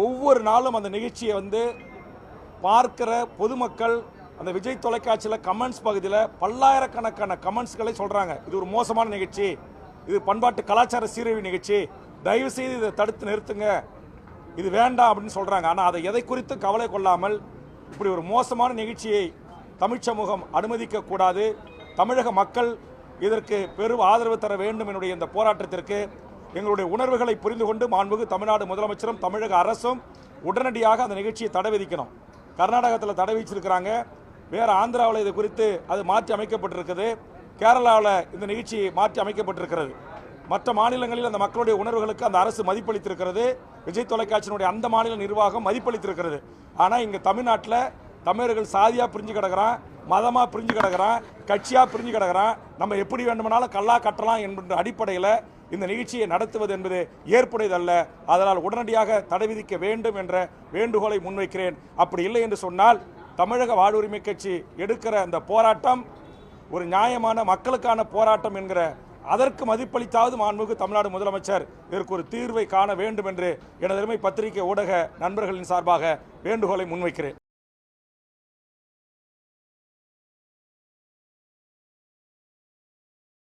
ஒவ்வொரு நாளும் அந்த நிகழ்ச்சியை பார்க்கிற பொதுமக்கள் அந்த விஜய் தொலைக்காட்சியில் கமெண்ட்ஸ் பகுதியில் பல்லாயிரக்கணக்கான கமெண்ட்ஸ்களை சொல்கிறாங்க. இது ஒரு மோசமான நிகழ்ச்சி, இது பண்பாட்டு கலாச்சார சீரழிவு நிகழ்ச்சி, தயவு செய்து இதை தடுத்து நிறுத்துங்க, இது வேண்டாம் அப்படின்னு சொல்கிறாங்க. ஆனால் அதை எதை குறித்து கவலை கொள்ளாமல் இப்படி ஒரு மோசமான நிகழ்ச்சியை தமிழ் சமூகம் அனுமதிக்கக்கூடாது. தமிழக மக்கள் இதற்கு பெரும் ஆதரவு தர வேண்டும். என்னுடைய இந்த போராட்டத்திற்கு எங்களுடைய உணர்வுகளை புரிந்து கொண்டு மாண்புமிகு தமிழ்நாடு முதலமைச்சரும் தமிழக அரசும் உடனடியாக அந்த நிகழ்ச்சியை தடை விதிக்கணும். கர்நாடகத்தில் தடை விதிச்சிருக்கிறாங்க, வேறு ஆந்திராவில் இது குறித்து அது மாற்றி அமைக்கப்பட்டிருக்குது, கேரளாவில் இந்த நிகழ்ச்சி மாற்றி அமைக்கப்பட்டிருக்கிறது. மற்ற மாநிலங்களில் அந்த மக்களுடைய உணர்வுகளுக்கு அந்த அரசு மதிப்பளித்திருக்கிறது, விஜய் தொலைக்காட்சியினுடைய அந்த மாநில நிர்வாகம் மதிப்பளித்திருக்கிறது. ஆனால் இங்கே தமிழ்நாட்டில் தமிழர்கள் சாதியாக பிரிஞ்சு கிடக்கிறான், மதமாக பிரிஞ்சு கிடக்கிறான், கட்சியாக பிரிஞ்சு கிடக்கிறான், நம்ம எப்படி வேண்டுமானாலும் கல்லா கட்டலாம் என்ற அடிப்படையில் இந்த நிகழ்ச்சியை நடத்துவது என்பது ஏற்புடையதல்ல. அதனால் உடனடியாக தடை விதிக்க வேண்டும் என்ற வேண்டுகோளை முன்வைக்கிறேன். அப்படி இல்லை என்று சொன்னால் தமிழக வாழ்வுரிமை கட்சி எடுக்கிற அந்த போராட்டம் ஒரு நியாயமான மக்களுக்கான போராட்டம் என்கிற அதற்கு மதிப்பளித்தாவது மாண்புமிகு தமிழ்நாடு முதலமைச்சர் இதற்கு ஒரு தீர்வை காண வேண்டும் என்று எனது அருமை பத்திரிகை ஊடக நண்பர்களின் சார்பாக வேண்டுகோளை முன்வைக்கிறேன்.